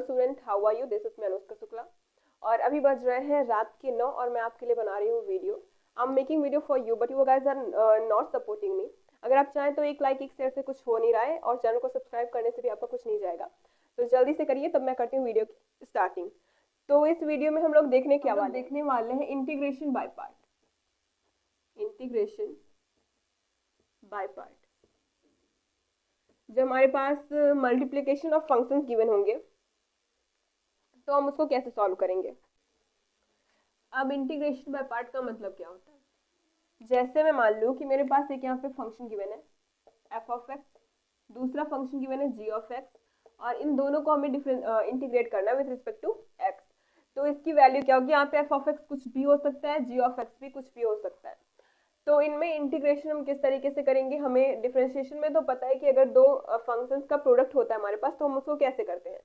Student, how are you? This is मैं अनुष्का शुक्ला और अभी बज रहे हैं रात के 9 और मैं आपके लिए बना रही हूँ video. I am making video for you but you guys are not supporting me. अगर आप चाहें तो एक लाइक एक शेयर से कुछ हो नहीं रहा है और चैनल को सब्सक्राइब करने से भी आपका कुछ नहीं जाएगा, तो जल्दी से करिए, तब मैं करती हूँ वीडियो की स्टार्टिंग। तो इस वीडियो में हम लोग देखने वाले हैं integration by part. Integration by part, जब हमारे पास मल्टीप्लिकेशन ऑफ फंक्शंस गिवन होंगे तो हम उसको कैसे सॉल्व करेंगे। अब इंटीग्रेशन बाय पार्ट का मतलब क्या होता है? जैसे मैं मान लूँ कि मेरे पास एक यहाँ पे फंक्शन गिवन है एफ ऑफ एक्स, दूसरा फंक्शन गिवन है जी ऑफ एक्स, और इन दोनों को हमें इंटीग्रेट करना है विद रिस्पेक्ट टू एक्स। तो इसकी वैल्यू क्या होगी? यहाँ पे एफ ऑफ एक्स कुछ भी हो सकता है, जी ऑफ एक्स भी कुछ भी हो सकता है। तो इनमें इंटीग्रेशन हम किस तरीके से करेंगे? हमें डिफरेंशिएशन में तो पता है कि अगर दो फंक्शंस का प्रोडक्ट होता है हमारे पास तो हम उसको कैसे करते हैं।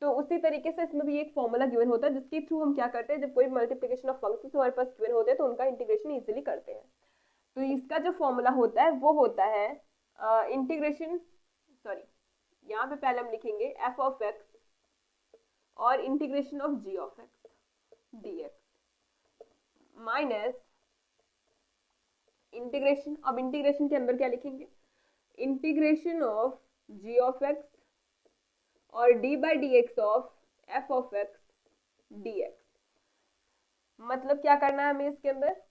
तो उसी तरीके से इसमें भी एक फॉर्मूला गिवन होता है जिसके थ्रू हम क्या करते हैं, जब कोई मल्टीप्लिकेशन ऑफ फंक्शंस हमारे पास गिवन होते हैं तो उनका इंटीग्रेशन इजीली करते हैं। तो इसका जो फॉर्मूला होता है वो होता है इंटीग्रेशन, सॉरी यहाँ पे पहले हम लिखेंगे एफ ऑफ एक्स और integration of g of x d x minus integration. अब इंटीग्रेशन के अंदर क्या लिखेंगे? Integration of g of x और d by D x of f of x d x. मतलब क्या करना है हमें इसके अंदर?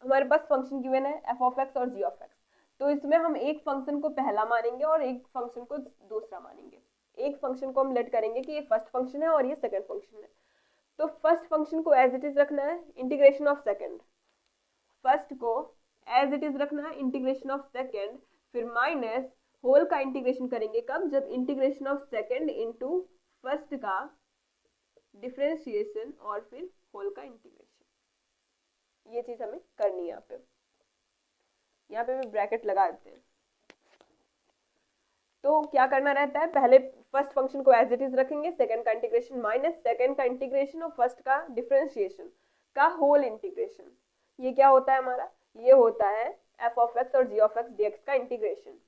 हमारे पास फंक्शन गिवन है एफ ऑफ एक्स और जी ऑफ एक्स, तो इसमें हम एक फंक्शन को पहला मानेंगे और एक फंक्शन को दूसरा मानेंगे। एक फंक्शन को हम लेट करेंगे कि ये फर्स्ट फंक्शन है और ये सेकंड फंक्शन है। तो फर्स्ट फंक्शन को एज इट इज रखना है इंटीग्रेशन ऑफ सेकंड, फर्स्ट को एज इट इज रखना है इंटीग्रेशन ऑफ सेकंड, फिर माइनस होल का इंटीग्रेशन करेंगे कब? जब integration of second into first का डिफरेंशिएशन और फिर होल का इंटीग्रेशन। ये चीज हमें करनी है। यहाँ पे भी ब्रैकेट लगा देते हैं। तो क्या करना रहता है? पहले फर्स्ट फंक्शन को एज इट इज रखेंगे, सेकंड का इंटीग्रेशन माइनस सेकंड का इंटीग्रेशन और फर्स्ट का डिफरेंशिएशन का होल इंटीग्रेशन। ये क्या होता है हमारा? ये होता है एफ ऑफ एक्स और g of x d x का इंटीग्रेशन।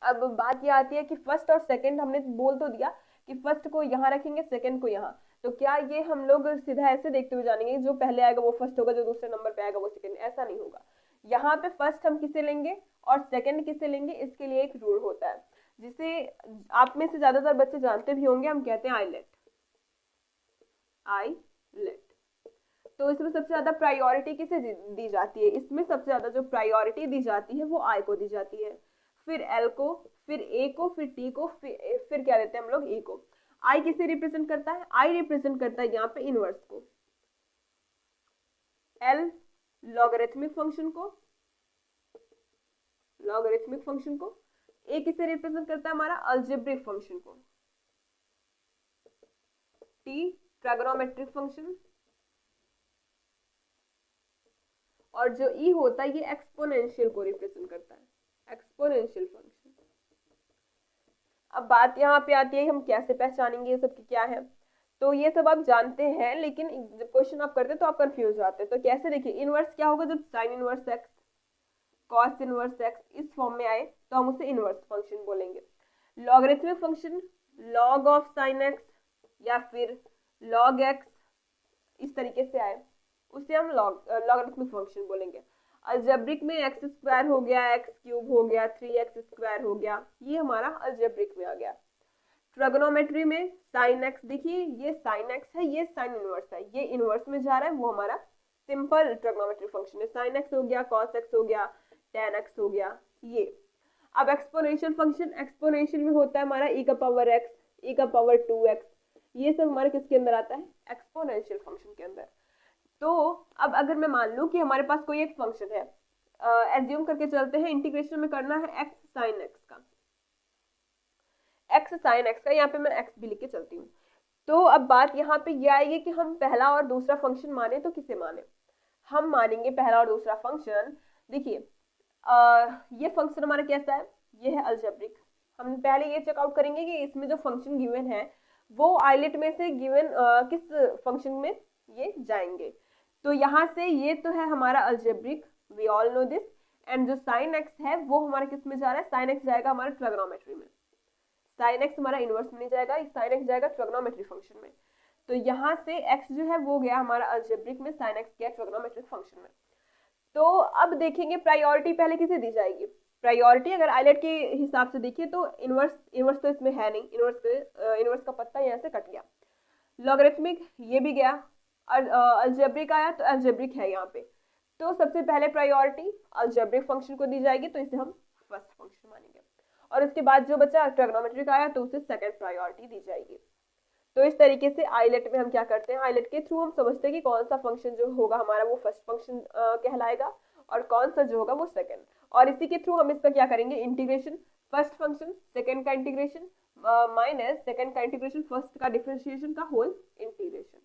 अब बात ये आती है कि फर्स्ट और सेकंड हमने बोल तो दिया कि फर्स्ट को यहाँ रखेंगे, सेकंड को यहाँ, तो क्या ये हम लोग सीधा ऐसे देखते हुए जानेंगे जो पहले आएगा वो फर्स्ट होगा, जो दूसरे नंबर पे आएगा वो सेकंड? ऐसा नहीं होगा। यहाँ पे फर्स्ट हम किसे लेंगे और सेकंड किसे लेंगे, इसके लिए एक रूल होता है जिसे आप में से ज्यादातर बच्चे जानते भी होंगे। हम कहते हैं आई लेट। तो इसमें सबसे ज्यादा प्रायोरिटी किसे दी जाती है? इसमें सबसे ज्यादा जो प्रायोरिटी दी जाती है वो आई को दी जाती है, फिर एल को, फिर ए को, फिर टी को, फिर क्या लेते हैं हम लोग? ए को। आई किसे रिप्रेजेंट करता है? आई रिप्रेजेंट करता है यहाँ पे इनवर्स को, एल लॉगरिथमिक फंक्शन को, ए किसे रिप्रेजेंट करता है? हमारा अलजेब्रिक फंक्शन को, टी ट्रिगोनोमेट्रिक फंक्शन, और जो ई होता है ये एक्सपोनेंशियल को रिप्रेजेंट करता है, एक्सपोनेंशियल फंक्शन। अब बात यहाँ पे आती है हम कैसे पहचानेंगे ये सब क्या है। तो ये सब आप जानते हैं, लेकिन जब क्वेश्चन आप करते हैं तो आप कंफ्यूज हो जाते हैं। तो कैसे? देखिए, इनवर्स क्या होगा? जब sign inverse x, cos inverse x इस फॉर्म में आए तो हम उसे इनवर्स फंक्शन बोलेंगे। Logarithmic function log of sine x या फिर लॉग एक्स इस तरीके से आए उसे हम लॉगरिथमिक फंक्शन बोलेंगे। अलजेब्रिक में एक्स स्क्वायर हो गया, एक्स क्यूब हो गया, 3x स्क्वायर हो गया, ये हमारा अलजेब्रिक में आ गया। ट्रिगोनोमेट्री में साइन एक्स, देखिए ये साइन एक्स है, ये साइन इनवर्स है, ये इनवर्स में जा रहा है, वो हमारा सिंपल ट्रिगोनोमेट्री फंक्शन है। साइन एक्स हो गया, कॉस एक्स हो गया, tan x हो गया ये। अब एक्सपोनेंशियल फंक्शन, एक्सपोनेंशियल में होता है हमारा e का पावर x, e का पावर 2x, ये सब हमारे किसके अंदर आता है? एक्सपोनेंशियल फंक्शन के अंदर। तो अब अगर मैं मान लूं कि हमारे पास कोई एक फंक्शन है, एज्यूम करके चलते हैं इंटीग्रेशन में करना है x sin x का, यहाँ पे मैं x भी लिख के चलती हूँ। तो अब बात यहाँ पे ये आएगी कि हम पहला और दूसरा फंक्शन माने तो किसे माने? हम मानेंगे पहला और दूसरा फंक्शन। देखिए ये फंक्शन हमारा कैसा है? ये है अलजेब्रिक। हम पहले ये चेकआउट करेंगे कि इसमें जो फंक्शन गिवन है वो आइलेट में से गिवन किस फंक्शन में ये जाएंगे। तो यहाँ से ये तो है हमारा algebraic, we all know this, and जो साइन एक्स है वो हमारा किस में जा रहा है? साइन एक्स जाएगा हमारा ट्रिगोनोमेट्री में। साइन एक्स हमारा इनवर्स में नहीं जाएगा, साइन एक्स जाएगा ट्रिग्नोमेट्रिक फंक्शन में। तो यहाँ से एक्स जो है वो गया हमारा अलजेब्रिक में, साइन एक्स गया ट्रिग्नोमेट्रिक फंक्शन में। तो अब देखेंगे प्रायोरिटी पहले किसे दी जाएगी। प्रायोरिटी अगर आइलेट के हिसाब से देखिए तो इनवर्स तो इसमें है नहीं, इनवर्स का पत्ता यहाँ से कट गया। लॉगरिथमिक ये भी गया, अलजेब्रिक आया तो अलजेब्रिक है यहाँ पे। तो सबसे पहले प्रायोरिटी अलजेब्रिक फंक्शन को दी जाएगी, तो इसे हम फर्स्ट फंक्शन मानेंगे। और उसके बाद जो बचा ट्रिग्नोमेट्रिक आया तो उसे सेकंड प्रायोरिटी दी जाएगी। तो इस तरीके से आइलेट में हम क्या करते हैं, आइलेट के थ्रू हम समझते हैं कि कौन सा फंक्शन जो होगा हमारा वो फर्स्ट फंक्शन कहलाएगा और कौन सा जो होगा वो सेकंड। और इसी के थ्रू हम इसका क्या करेंगे, इंटीग्रेशन, फर्स्ट फंक्शन सेकंड का इंटीग्रेशन माइनस सेकंड का इंटीग्रेशन फर्स्ट का डिफरेंशिएशन का होल इंटीग्रेशन।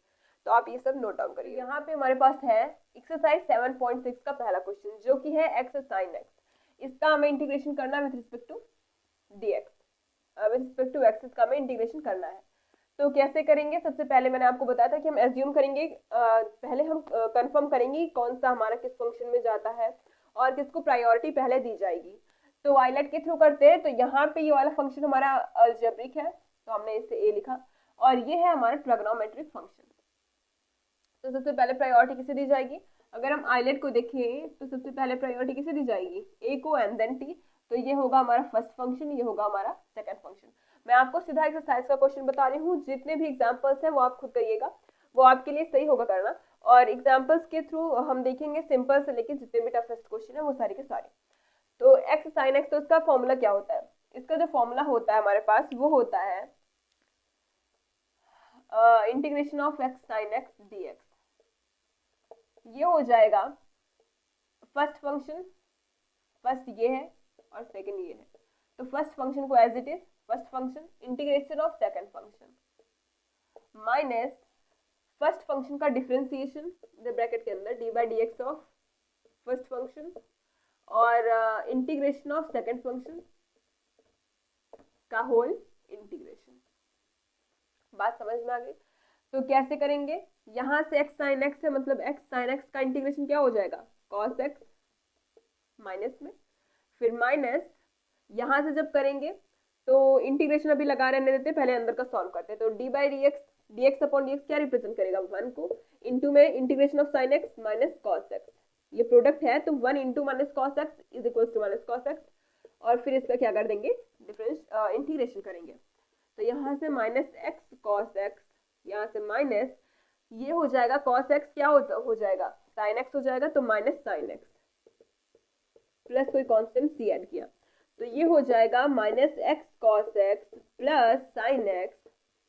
तो आप ये सब नोट डाउन करिए। यहाँ पे हमारे पास है एक्सरसाइज 7.6 का पहला क्वेश्चन जो कि है एक्स साइन एक्स। इसका हमें इंटीग्रेशन करना है with respect to dx, with respect to X इसका हमें इंटीग्रेशन करना है। तो कैसे करेंगे, सबसे पहले मैंने आपको बताया था कि हम एज्यूम करेंगे, पहले हम कंफर्म करेंगे कौन सा हमारा किस फंक्शन में जाता है और किसको प्रायोरिटी पहले दी जाएगी। तो आइलेट के थ्रू करते हैं। तो यहाँ पे ये वाला फंक्शन हमारा अलजेब्रिक है तो हमने इसे ए लिखा, और ये है हमारा ट्रिग्नोमेट्रिक फंक्शन। तो सबसे पहले प्रायोरिटी किसे दी जाएगी, अगर हम आइलेट को देखें तो सबसे पहले प्रायोरिटी किसे दी जाएगी, ए को एंड देन टी। तो ये होगा हमारा फर्स्ट फंक्शन, ये होगा हमारा सेकंड फंक्शन। मैं आपको सीधा एक्सरसाइज का क्वेश्चन बता रही हूँ, जितने भी एग्जांपल्स हैं वो आप खुद करिएगा, वो आपके लिए सही होगा करना। और एग्जांपल्स के थ्रू हम देखेंगे सिंपल से लेके जितने भी टफेस्ट क्वेश्चन है वो सारे के सारे। तो एक्स साइन एक्स, तो इसका फॉर्मूला क्या होता है, इसका जो फॉर्मूला होता है हमारे पास वो होता है integration of x sine x dx। ये हो जाएगा फर्स्ट फंक्शन, फर्स्ट ये है और सेकंड ये है। तो फर्स्ट फंक्शन को as it is first function integration of second function minus first function का डिफरेंशिएशन ब्रैकेट के अंदर D by D x of first function और इंटीग्रेशन ऑफ सेकंड फंक्शन का होल इंटीग्रेशन। बात समझ में आ गई। तो कैसे करेंगे, यहाँ से एक्स साइन एक्स है, मतलब एक्स साइन एक्स का इंटीग्रेशन क्या हो जाएगा, कॉस एक्स माइनस में, फिर माइनस यहाँ से जब करेंगे तो इंटीग्रेशन अभी लगा रहने देते, पहले अंदर का सॉल्व करते हैं। तो d by D x upon d x क्या रिप्रेजेंट करेगा, 1 को, इंटू में integration of sine x minus cos x, ये प्रोडक्ट है तो 1 into minus cos x is equal to minus cos x, और फिर इसका क्या कर देंगे, डिफरेंस इंटीग्रेशन करेंगे। तो यहाँ से माइनस एक्स कॉस एक्स, यहाँ से माइनस ये हो जाएगा कॉस एक्स क्या हो जाएगा साइन एक्स हो जाएगा, तो माइनस साइन एक्स प्लस कोई कांस्टेंट सी ऐड किया, तो ये हो जाएगा minus x cos x plus sine x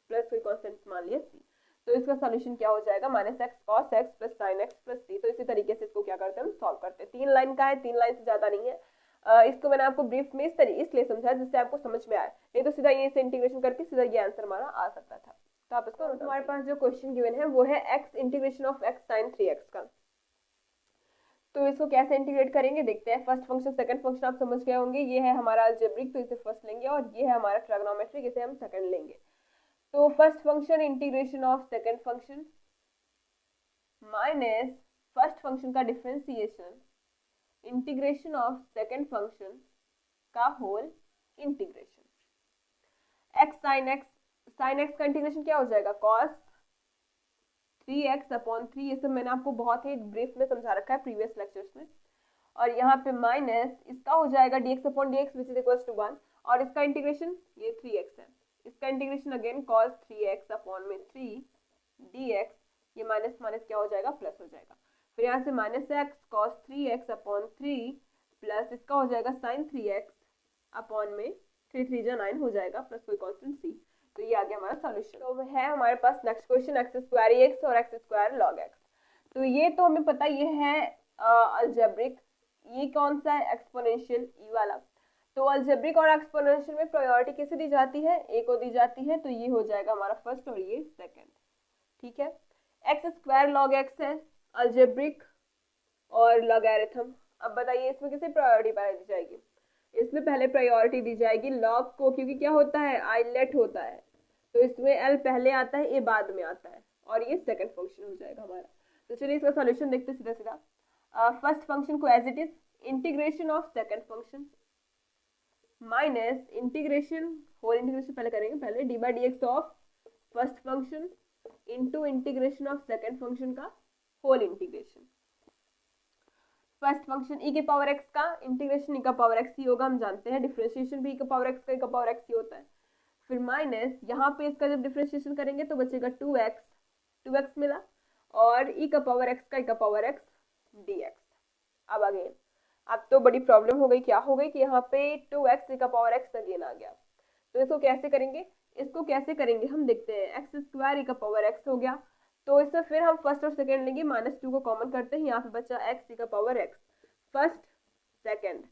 plus कोई कांस्टेंट मान लिया सी। तो इसका सॉल्यूशन क्या हो जाएगा, minus x cos x plus sine x plus c. तो इसी तरीके से इसको क्या करते हैं, हम सॉल्व करते हैं। 3 लाइन का है, 3 लाइन से ज्यादा नहीं है। इसको मैंने आपको ब्रीफ में इसलिए समझाया जिससे आपको समझ में आए, नहीं तो सीधा ये से इंटीग्रेशन करके सीधा ये आंसर हमारा आ सकता था। तो आप इसको हमारे पास जो क्वेश्चन गिवन है वो है x integration of x sine 3x का। तो इसको कैसे इंटीग्रेट करेंगे देखते हैं। फर्स्ट फंक्शन सेकंड फंक्शन आप समझ गए होंगे, ये है हमारा अलजेब्रिक तो इसे फर्स्ट लेंगे, और ये है हमारा ट्रिग्नोमेट्रिक इसे हम सेकंड लेंगे। तो first function integration of second function minus first function का differentiation integration of second function का whole integration. X sine x का इंटीग्रेशन क्या हो जाएगा, कॉस 3x अपॉन 3, ये सब मैंने आपको बहुत ही ब्रीफ में समझा रखा है प्रीवियस लेक्चर्स में। और यहाँ पे माइनस इसका हो जाएगा dx upon dx which is equals to 1, और इसका इंटीग्रेशन ये 3x है, इसका integration again cos 3x upon में 3 dx, ये माइनस माइनस क्या हो जाएगा, प्लस हो जाएगा। फिर यहाँ से minus x cos 3x upon 3 plus इसका हो जाएगा sin 3x अपॉन में 3 3 जा 9 हो जाएगा प्लस कोई कॉन्स्टेंट c। तो ये आ गया हमारा सॉल्यूशन। तो है हमारे पास next question x square x और एक्स स्क्वायर लॉग एक्स। तो ये तो हमें पता ये है अलजेब्रिक, ये कौन सा है, एक्सपोनेंशियल ई वाला। तो अलजेब्रिक और एक्सपोनेंशियल में प्रायोरिटी किसे दी जाती है, ए को दी जाती है, तो ये हो जाएगा हमारा फर्स्ट और ये सेकंड। ठीक है, एक्स स्क्वायर लॉग एक्स है अलजेब्रिक और लॉगरिथम। अब बताइए इसमें किसे प्रायोरिटी पाई दी जाएगी, इसमें पहले प्रायोरिटी दी जाएगी लॉग को, क्योंकि क्या होता है आइलेट होता है, तो इसमें एल पहले आता है ए बाद में आता है, और ये सेकंड फंक्शन हो जाएगा हमारा। तो चलिए इसका सॉल्यूशन देखते सीधा सीधा। फर्स्ट फंक्शन को as it is integration of second function minus integration, whole integration पहले करेंगे, पहले d by D x of first function into integration of second function का whole integration. First function e के power x का integration e का power x ही होगा, हम जानते हैं डिफरेंशिएशन भी e का पावर x का e का पावर x ही होता है। फिर माइनस यहाँ पे इसका जब डिफरेंशिएशन करेंगे तो बचेगा 2x मिला, और e का पावर x का e का पावर x dx। अब अगेन अब तो बड़ी प्रॉब्लम हो गई, क्या हो गई कि यहाँ पे 2x e का पावर x अगेन आ गया। तो इसको कैसे करेंगे, हम देखते हैं। एक्स स्क्वायर e का पावर x हो गया, तो इसमें फिर हम फर्स्ट और सेकंड लेंगे, -2 को कॉमन करते हैं, यहाँ पे बचा x e का पावर x फर्स्ट सेकंड।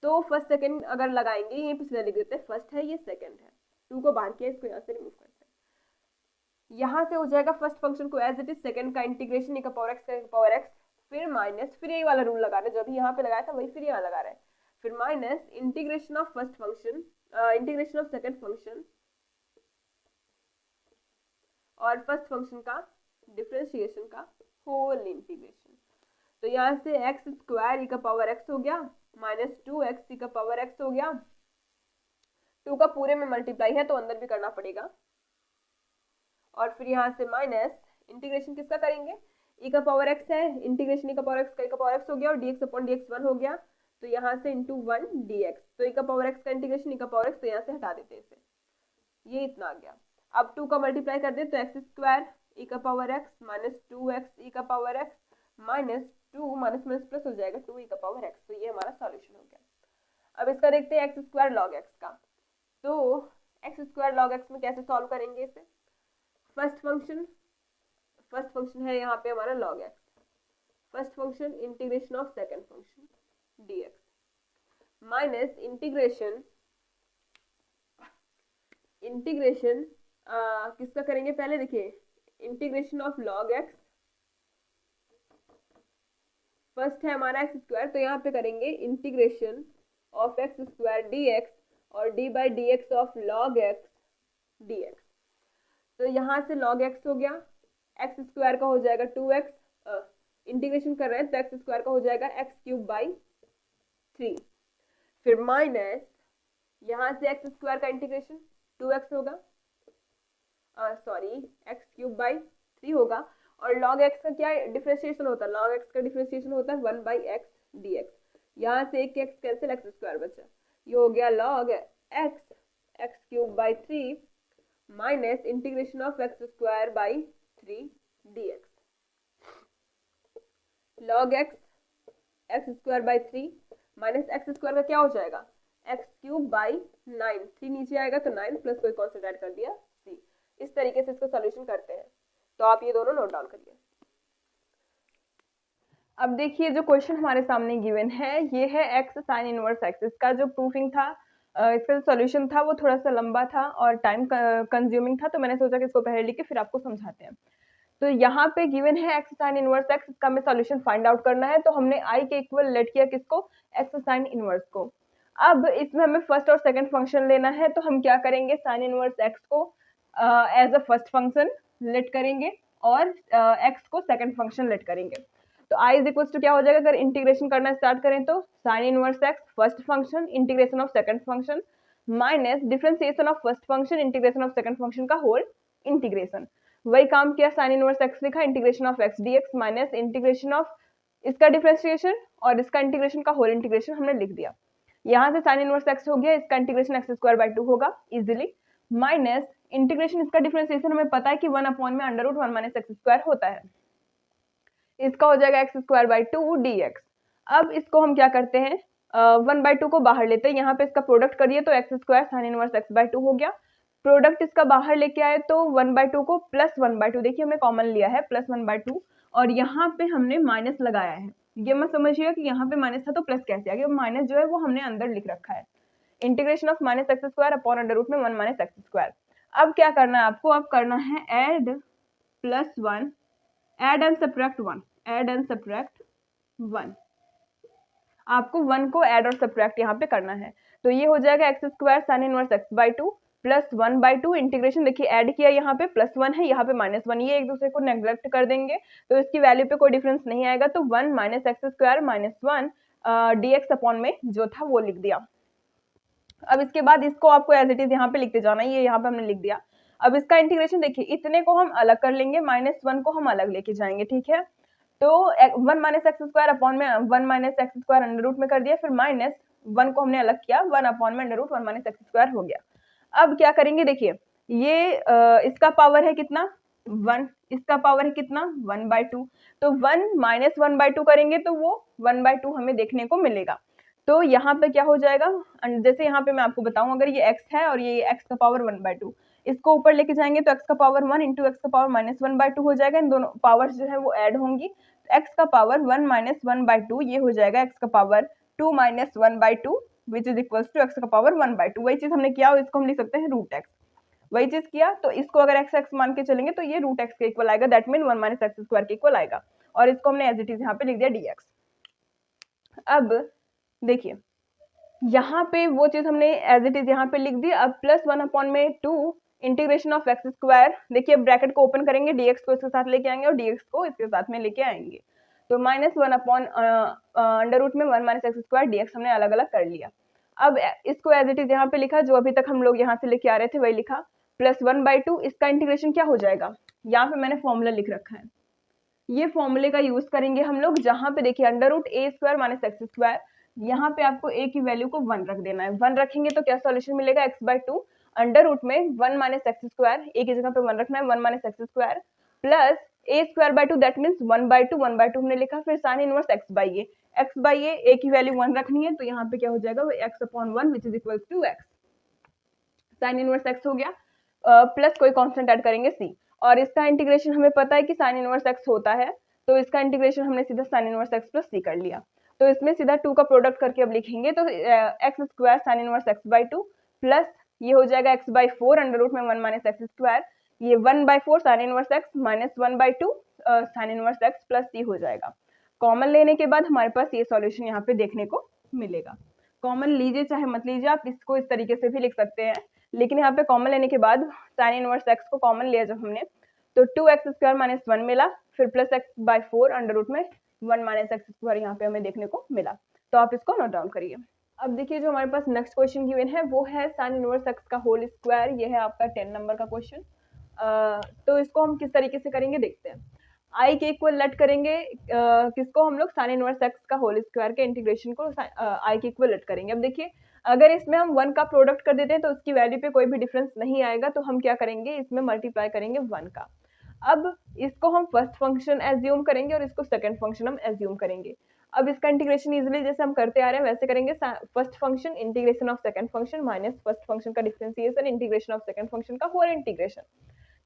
तो फर्स्ट सेकंड अगर लगाएंगे, यहीं पिछले लिख देते हैं, फर्स्ट है ये सेकंड है, 2 को बाहर किया, इसको यहाँ से रिमूव करते हैं। यहाँ से हो जाएगा फर्स्ट फंक्शन को एज इट इज सेकंड का इंटीग्रेशन e का पावर x का e का पावर x, फिर माइनस, फिर यही वाला रूल लगा रहे हैं, जो भी यहाँ पे लगाया था वही फिर यहाँ लगा रहे हैं। फिर minus integration of first function, integration of second function और फर्स्ट फंक्शन का डिफरेंशिएशन का होल इंटीग्रेशन। तो यहाँ से एक्स स्क्वायर e का पावर x हो गया माइनस 2x e का पावर x हो गया, 2 का पूरे में मल्टीप्लाई है तो अंदर भी करना पड़ेगा, और फिर यहाँ से माइनस इंटीग्रेशन किसका करेंगे, e का पावर x है, इंटीग्रेशन e का पावर x का e का पावर x हो गया, और dx अपॉन dx 1 हो गया, तो यहाँ से इंटू 1 dx, तो e का पावर x का इंटीग्रेशन e का पावर x, तो यहाँ से हटा देते हैं इसे, ये इतना आ गया। अब 2 का मल्टीप्लाई कर दे तो एक्स स्क्वायर e का power x minus 2x e का power x minus 2 minus minus plus हो जाएगा 2 e का पावर x, तो ये हमारा सॉल्यूशन हो गया। अब इसका देखते हैं एक्स स्क्वायर लॉग x का, तो एक्स स्क्वायर लॉग x में कैसे सॉल्व करेंगे इसे। फर्स्ट फंक्शन है यहाँ पे हमारा log x, first function integration of second function dx minus integration किसका करेंगे, पहले देखिए integration of log x, first है हमारा एक्स स्क्वायर, तो यहाँ पे करेंगे integration of x square dx और d by D x of log x dx। तो यहाँ से log x हो गया, एक्स स्क्वायर का हो जाएगा 2x, इंटीग्रेशन कर रहे हैं तो एक्स स्क्वायर का हो जाएगा x क्यूब बाई 3, फिर माइनस यहाँ से एक्स स्क्वायर का इंटीग्रेशन 2x होगा, सॉरी x क्यूब बाई 3 होगा, और log x का क्या डिफरेंशिएशन होता है, log x का डिफरेंशिएशन होता है 1 बाई एक्स dx, यहाँ से एक x कैंसिल, एक्स स्क्वायर बचा, ये हो गया log x cube by 3 minus integration of x square by 3 dx, log x square by 3 minus x square का क्या हो जाएगा, एक्स क्यूब बाई 9, 3 नीचे आएगा तो 9 प्लस कोई कॉन्स्टेंट ऐड कर दिया c। इस तरीके से इसको सॉल्यूशन करते हैं, तो आप ये दोनों नोट डाउन करिए। अब देखिए जो क्वेश्चन हमारे सामने गिवन है ये है एक्स साइन इनवर्स एक्स, इसका जो प्रूफिंग था, इसका जो सॉल्यूशन था वो थोड़ा सा लंबा था और टाइम कंज्यूमिंग था, तो मैंने सोचा कि इसको पहले लिख के फिर आपको समझाते हैं। तो यहाँ पे गिवन है एक्स साइन इनवर्स एक्स, इसका हमें सॉल्यूशन फाइंड आउट करना है, तो हमने आई के इक्वल लेट किया किसको, एक्स साइन इनवर्स को। अब इसमें हमें फर्स्ट और सेकंड फंक्शन लेना है, तो हम क्या करेंगे, साइन इनवर्स एक्स को as a first function let करेंगे और एक्स को सेकंड फंक्शन लेट करेंगे। तो आई इज इक्वल टू क्या हो जाएगा, अगर इंटीग्रेशन करना स्टार्ट करें तो sine inverse x first function integration of second function minus differentiation of first function integration of second function का होल इंटीग्रेशन। वही काम किया, साइन इनवर्स एक्स लिखा, integration of x d x minus integration of इसका differentiation और इसका integration का whole integration हमने लिख दिया। यहाँ से साइन इनवर्स एक्स हो गया, इसका इंटीग्रेशन एक्स स्क्वायर बाई 2 होगा इजिली, माइनस इंटीग्रेशन इसका डिफरेंशिएशन हमें पता है कि 1 अपॉन में under root 1 minus x square होता है, इसका हो जाएगा एक्स स्क्वायर बाई 2 dx। अब इसको हम क्या करते हैं, 1 बाई 2 को बाहर लेते हैं, यहाँ पे इसका प्रोडक्ट करिए तो x square sine inverse x by 2 हो गया, प्रोडक्ट इसका बाहर लेके आए तो 1 बाई 2 को प्लस 1 बाई 2, देखिए हमने कॉमन लिया है प्लस 1 बाई 2, और यहाँ पे हमने माइनस लगाया है, ये मत समझिएगा कि यहाँ पे माइनस था तो प्लस कैसे आ गया, माइनस जो है वो हमने अंदर लिख रखा है, integration of minus x square upon under root में 1 माइनस एक्स स्क्वायर। अब क्या करना है आपको, अब करना है add plus 1, add and subtract 1, add and subtract 1, आपको 1 को एड और सब्ट्रैक्ट यहाँ पे करना है, तो ये हो जाएगा x square sine inverse x by 2 plus 1 by 2 integration, देखिए ऐड किया यहाँ पे प्लस 1 है, यहाँ पे माइनस 1, ये एक दूसरे को नेग्लेक्ट कर देंगे तो इसकी वैल्यू पे कोई डिफरेंस नहीं आएगा, तो 1 minus x square minus 1 dx upon में जो था वो लिख दिया। अब इसके बाद इसको आपको एज इट इज यहाँ पे लिखते जाना है, ये यहाँ पे हमने लिख दिया। अब इसका इंटीग्रेशन देखिए, इतने को हम अलग कर लेंगे, -1 को हम अलग लेके जाएंगे, ठीक है। तो 1 माइनस एक्स स्क्वायर अपॉन में 1 minus x square under root में कर दिया, फिर -1 को हमने अलग किया, 1 अपॉन में under root 1 minus x square हो गया। अब क्या करेंगे, देखिए ये इसका पावर है कितना 1, इसका पावर है कितना 1/2, तो 1 माइनस 1/2 करेंगे तो वो 1/2 हमें देखने को मिलेगा। तो यहाँ पे क्या हो जाएगा, जैसे यहाँ पे मैं आपको बताऊं, अगर ये x है और ये x का पावर 1/2, इसको ऊपर लेके जाएंगे तो x का पावर 1 इंटू एक्स का पावर -1/2 हो जाएगा। इन दोनों पावर्स जो है वो ऐड होंगी, तो x का पावर 1 माइनस 1/2 ये हो जाएगा x का power 2 minus 1/2 which is equal to x का पावर 1/2। वही चीज हमने किया, इसको हम लिख सकते हैं √x, वही चीज किया। तो इसको अगर x मान के चलेंगे तो ये √x के इक्वल आएगा, that mean 1 minus x square के इक्वल आएगा, और इसको हमने एज इट इज यहाँ पे लिख दिया dx। अब देखिए यहाँ पे वो चीज हमने एज इट इज यहाँ पे लिख दी। अब +1 अपॉन में 2 इंटीग्रेशन ऑफ एक्स स्क्वायर, देखिए ब्रैकेट को ओपन करेंगे, dx को इसके साथ लेके आएंगे और dx को इसके साथ में लेके आएंगे, तो -1 अपॉन अंडर रूट में 1 माइनस एक्स स्क्वायर dx हमने अलग अलग कर लिया। अब इसको एज इट इज यहाँ पे लिखा, जो अभी तक हम लोग यहाँ से लेके आ रहे थे वही लिखा, +1/2 इसका इंटीग्रेशन क्या हो जाएगा, यहाँ पे मैंने फॉर्मूला लिख रखा है, ये फॉर्मूले का यूज करेंगे हम लोग, जहां पे देखिए under root a² minus x square, यहाँ पे आपको a की वैल्यू को 1 रख देना है। 1 रखेंगे तो क्या सॉल्यूशन मिलेगा, x/2 अंडर रूट में 1 माइनस एक्स स्क्वायर, a की जगह पे 1 रखना है, 1 minus x square plus a²/2 that means 1/2, 1/2 हमने लिखा, फिर साइन इनवर्स x/a a की वैल्यू 1 रखनी है, तो यहाँ पे क्या हो जाएगा, वो x/1 which is equal to x, sine inverse x हो गया, प्लस कोई कांस्टेंट ऐड करेंगे c, और इसका इंटीग्रेशन हमें पता है कि साइन इनवर्स x होता है, तो इसका इंटीग्रेशन हमने सीधा sign inverse x plus c कर लिया। तो इसमें सीधा 2 का प्रोडक्ट करके अब लिखेंगे, तो x² sine inverse x/2 plus ये हो जाएगा x/4 अंडर रूट में 1 माइनस एक्स स्क्वायर, ये 1/4 sign inverse x minus 1/2 sign inverse x plus c हो जाएगा। कॉमन लेने के बाद हमारे पास ये सॉल्यूशन यहाँ पे देखने को मिलेगा। कॉमन लीजिए चाहे मत लीजिए, आप इसको इस तरीके से भी लिख सकते हैं, लेकिन यहाँ पे कॉमन लेने के बाद साइन इनवर्स x को कॉमन लिया जब हमने, तो 2x² माइनस 1 मिला, फिर प्लस x/4 अंडर रूट में 1 माइनस एक्स स्क्वायर यहाँ पे हमें देखने को मिला। तो आप इसको नोट डाउन करिए। अब देखिए जो हमारे पास नेक्स्ट क्वेश्चन गिवन है वो है साइन इनवर्स x का होल स्क्वायर, ये है आपका 10 नंबर का क्वेश्चन। तो इसको हम किस तरीके से करेंगे देखते हैं। आई के इक्वल लेट करेंगे, किसको हम लोग साइन इनवर्स x का होल स्क्वायर के इंटीग्रेशन को आई के इक्वल लेट करेंगे। अब देखिए अगर इसमें हम 1 का प्रोडक्ट कर देते हैं तो उसकी वैल्यू पे कोई भी डिफरेंस नहीं आएगा, तो हम क्या करेंगे, इसमें मल्टीप्लाई करेंगे 1 का। अब इसको हम फर्स्ट फंक्शन एज्यूम करेंगे और इसको सेकंड फंक्शन हम एज्यूम करेंगे। अब इसका इंटीग्रेशन इजीली जैसे हम करते आ रहे हैं वैसे करेंगे, first function integration of second function minus first function का differentiation integration of second function का होल इंटीग्रेशन।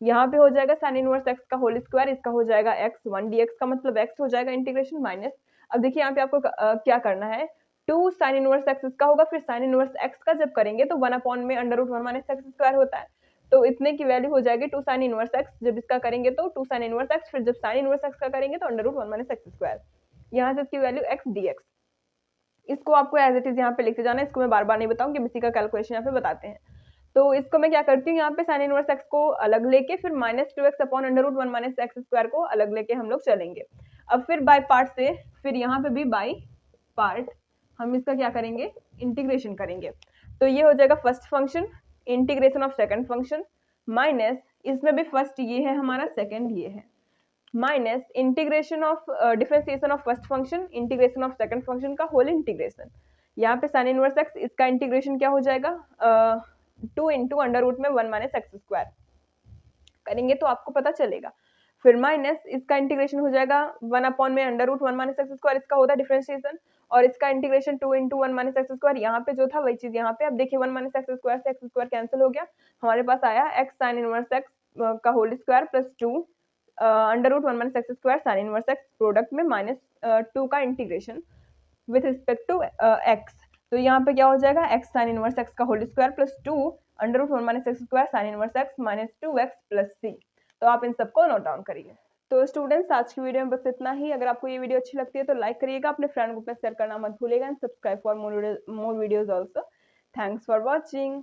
यहाँ पे हो जाएगा साइन इनवर्स x का होल स्क्वायर, इसका हो जाएगा x, 1 dx का मतलब x हो जाएगा इंटीग्रेशन माइनस। अब देखिए यहाँ पे आपको क्या करना है, 2 साइन इनवर्स x इसका होगा, फिर साइन इनवर्स x का जब करेंगे तो 1 अपॉन में under root 1 minus x square होता है, तो इतने की वैल्यू हो जाएगी 2 साइन इनवर्स x, जब इसका करेंगे तो 2 साइन इनवर्स x, फिर जब साइन इनवर्स x का करेंगे तो under root 1 minus x square, यहाँ से इसकी वैल्यू x dx। इसको आपको एज इट इज यहाँ पे लिखते जाना है, इसको मैं बार बार नहीं बताऊंगी, इसी का कैलकुलेशन यहाँ पे बताते हैं। तो इसको मैं क्या करती हूँ, यहाँ पे साइन इनवर्स x को अलग लेके फिर -2x upon under root 1 minus x square को अलग लेके हम लोग चलेंगे। अब फिर बाय पार्ट से, फिर यहाँ पे भी बाय पार्ट हम इसका क्या करेंगे, इंटीग्रेशन करेंगे। तो ये हो जाएगा first function integration of second function minus, इसमें भी फर्स्ट ये है हमारा, सेकंड ये है, minus integration of differentiation of first function integration of second function का होल इंटीग्रेशन। यहाँ पे साइन इनवर्स x, इसका इंटीग्रेशन क्या हो जाएगा, 2 इंटू अंडर रूट में 1 माइनस एक्स स्क्वायर करेंगे तो आपको पता चलेगा, फिर माइनस इसका इंटीग्रेशन हो जाएगा 1 अपॉन में under root 1 minus x square, इसका होता है डिफरेंशिएशन, और इसका integration 2 into 1 minus x square, यहाँ पे जो था वही चीज यहाँ पे। अब देखिए 1 माइनस एक्स स्क्वायर से एक्स स्क्वायर कैंसिल हो गया, हमारे पास आया x साइन इनवर्स x का whole square plus 2 under root 1 minus x square sine inverse x product में -2 का integration with respect to x। तो यहाँ पे क्या हो जाएगा, x साइन इनवर्स x का whole square plus 2 under root 1 minus x square sine inverse x minus 2x plus c। तो आप इन सबको नोट डाउन करिए। तो स्टूडेंट्स आज की वीडियो में बस इतना ही। अगर आपको ये वीडियो अच्छी लगती है तो लाइक करिएगा, अपने फ्रेंड ग्रुप में शेयर करना मत भूलिएगा, and subscribe for more videos also. Thanks for watching.